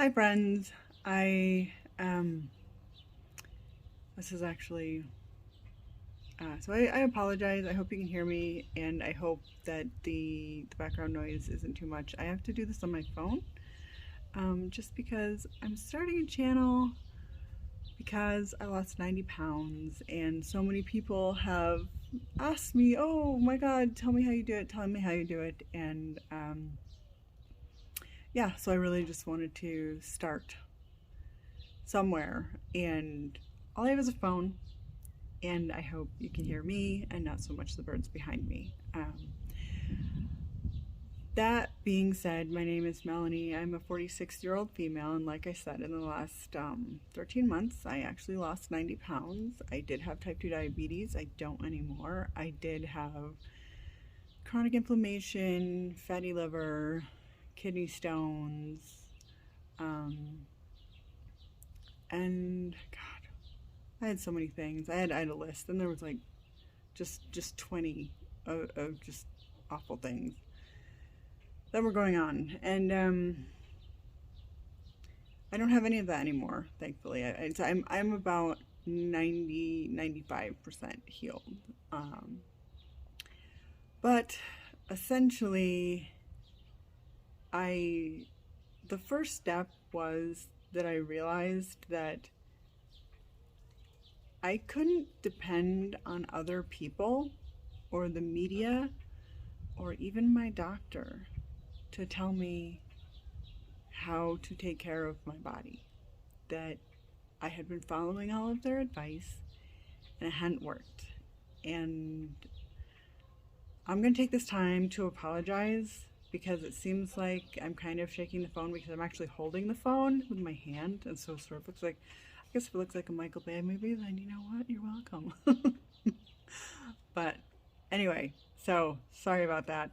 Hi friends. I this is actually I apologize. I hope you can hear me, and I hope that the background noise isn't too much. I have to do this on my phone, just because I'm starting a channel because I lost 90 pounds, and so many people have asked me, "Oh my God, tell me how you do it. Tell me how you do it." And yeah, so I really just wanted to start somewhere, and all I have is a phone, and I hope you can hear me and not so much the birds behind me. That being said, my name is Melanie. I'm a 46-year-old female, and like I said, in the last 13 months, I actually lost 90 pounds. I did have type 2 diabetes. I don't anymore. I did have chronic inflammation, fatty liver, kidney stones, and God, I had so many things. I had a list, and there was like just 20 of just awful things that were going on, and I don't have any of that anymore, thankfully. I'm about 95% healed, but essentially, I the first step was that I realized that I couldn't depend on other people or the media or even my doctor to tell me how to take care of my body. That I had been following all of their advice and it hadn't worked. And I'm going to take this time to apologize because it seems like I'm kind of shaking the phone because I'm actually holding the phone with my hand. And so it sort of looks like, I guess if it looks like a Michael Bay movie, then you know what? You're welcome. But anyway, so sorry about that.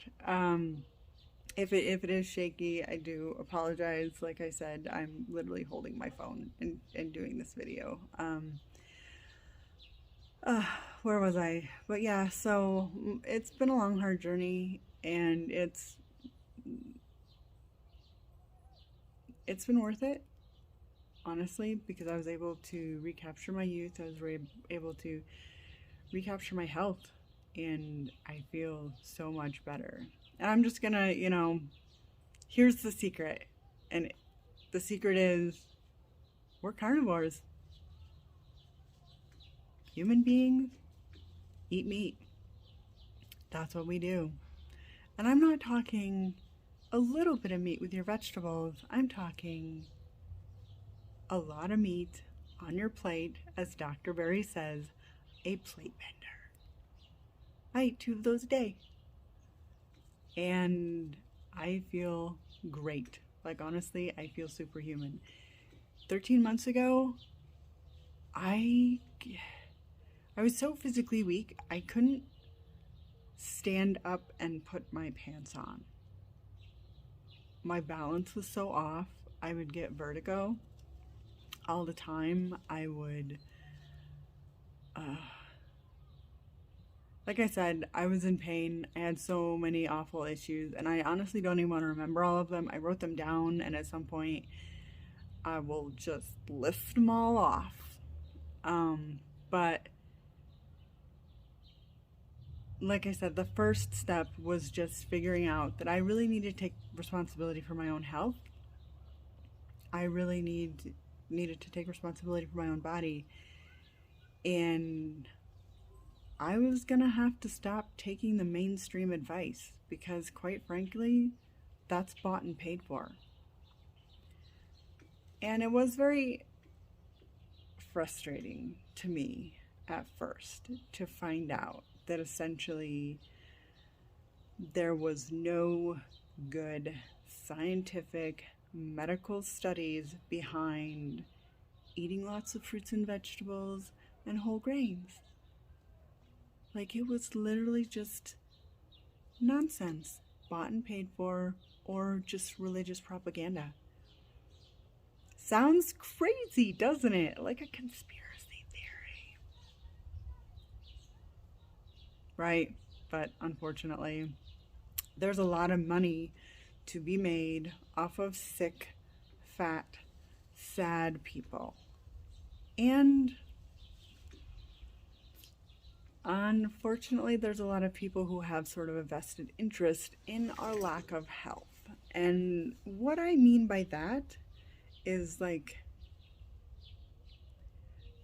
If it is shaky, I do apologize. Like I said, I'm literally holding my phone and doing this video. Uh, where was I? But yeah, so it's been a long, hard journey, and it's been worth it, honestly, because I was able to recapture my youth. I was able to recapture my health, and I feel so much better. And I'm just gonna, here's the secret, and the secret is we're carnivores. Human beings eat meat. That's what we do. And I'm not talking a little bit of meat with your vegetables. I'm talking a lot of meat on your plate, as Dr. Berry says, a plate bender. I eat 2 of those a day. And I feel great. Like, honestly, I feel superhuman. 13 months ago, I was so physically weak, I couldn't stand up and put my pants on. My balance was so off. I would get vertigo all the time. I would, like I said, I was in pain. I had so many awful issues, and I honestly don't even want to remember all of them. I wrote them down, and at some point, I will just list them all off. But like I said, the first step was just figuring out that I really needed to take responsibility for my own health. I really needed to take responsibility for my own body, and I was gonna have to stop taking the mainstream advice because, quite frankly, that's bought and paid for. And it was very frustrating to me at first to find out that essentially there was no good scientific medical studies behind eating lots of fruits and vegetables and whole grains. Like, it was literally just nonsense, bought and paid for, or just religious propaganda. Sounds crazy, doesn't it? Like a conspiracy theory. Right, but unfortunately, there's a lot of money to be made off of sick, fat, sad people. And unfortunately, there's a lot of people who have sort of a vested interest in our lack of health. And what I mean by that is, like,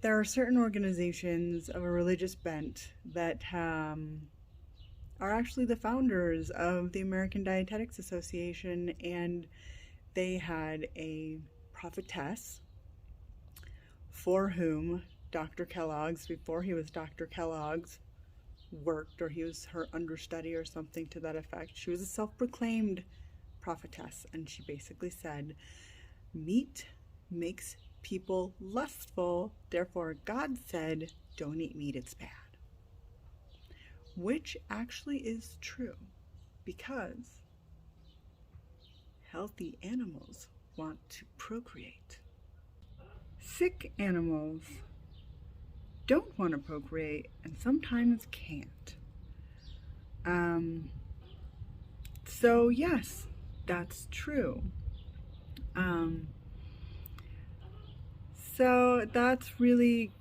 there are certain organizations of a religious bent that are actually the founders of the American Dietetics Association, and they had a prophetess for whom Dr. Kellogg's, before he was Dr. Kellogg's, worked, or he was her understudy or something to that effect. She was a self-proclaimed prophetess, and she basically said, meat makes people lustful, therefore God said, don't eat meat, it's bad. Which actually is true, because healthy animals want to procreate. Sick animals don't want to procreate and sometimes can't. So yes, that's true. So that's really,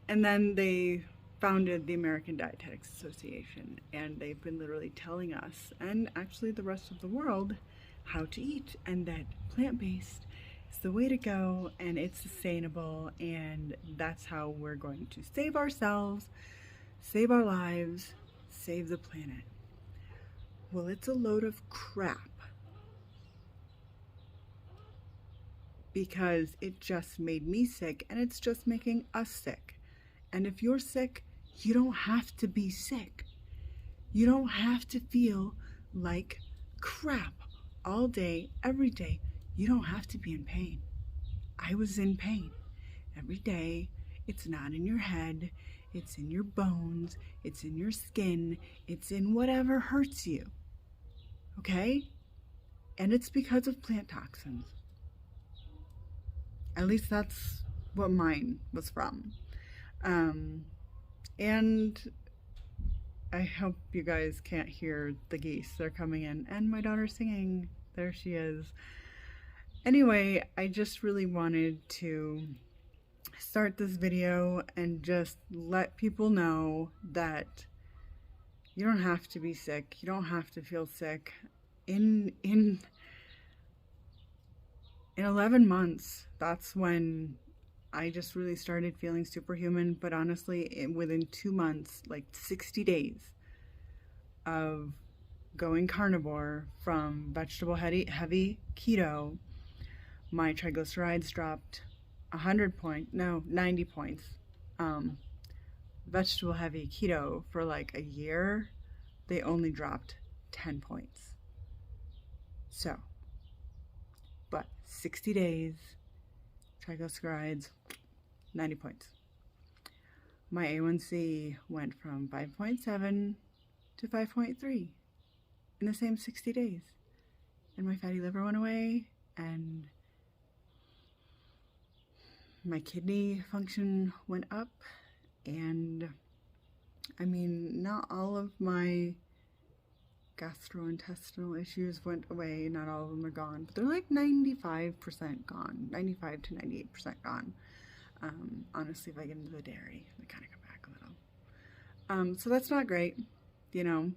and then they founded the American Dietetics Association, and they've been literally telling us, and actually the rest of the world, how to eat, and that plant-based is the way to go, and it's sustainable, and that's how we're going to save ourselves, save our lives, save the planet. Well, it's a load of crap, because it just made me sick, and it's just making us sick. And if you're sick, you don't have to be sick. You don't have to feel like crap all day, every day. You don't have to be in pain. I was in pain every day. It's not in your head. It's in your bones. It's in your skin. It's in whatever hurts you. Okay? And it's because of plant toxins. At least that's what mine was from. And I hope you guys can't hear the geese. They're coming in. And my daughter's singing. There she is. Anyway, I just really wanted to start this video and just let people know that you don't have to be sick. You don't have to feel sick. In 11 months, that's when I just really started feeling superhuman. But honestly, within 2 months, like 60 days of going carnivore from vegetable heavy keto, my triglycerides dropped 90 points. Vegetable heavy keto for like a year, they only dropped 10 points. So, but 60 days, triglycerides, 90 points. My A1C went from 5.7 to 5.3 in the same 60 days. And my fatty liver went away, and my kidney function went up, and I mean, not all of my gastrointestinal issues went away, not all of them are gone, but they're like 95% gone, 95 to 98% gone. Honestly, if I get into the dairy, they kind of come back a little. So that's not great, you know,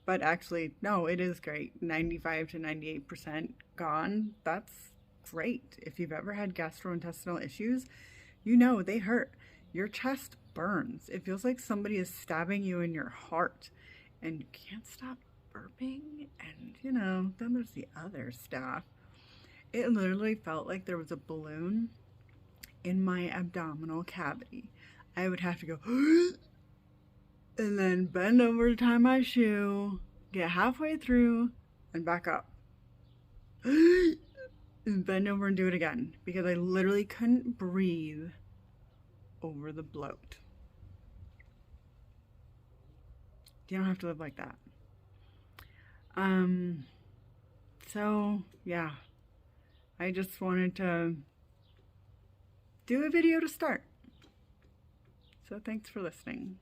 but actually, no, it is great. 95 to 98% gone. That's great. If you've ever had gastrointestinal issues, you know they hurt. Your chest burns. It feels like somebody is stabbing you in your heart, and you can't stop burping. And, you know, then there's the other stuff. It literally felt like there was a balloon in my abdominal cavity. I would have to go and then bend over to tie my shoe, get halfway through, and back up. And bend over and do it again, because I literally couldn't breathe over the bloat. You don't have to live like that. So yeah, I just wanted to do a video to start. So thanks for listening.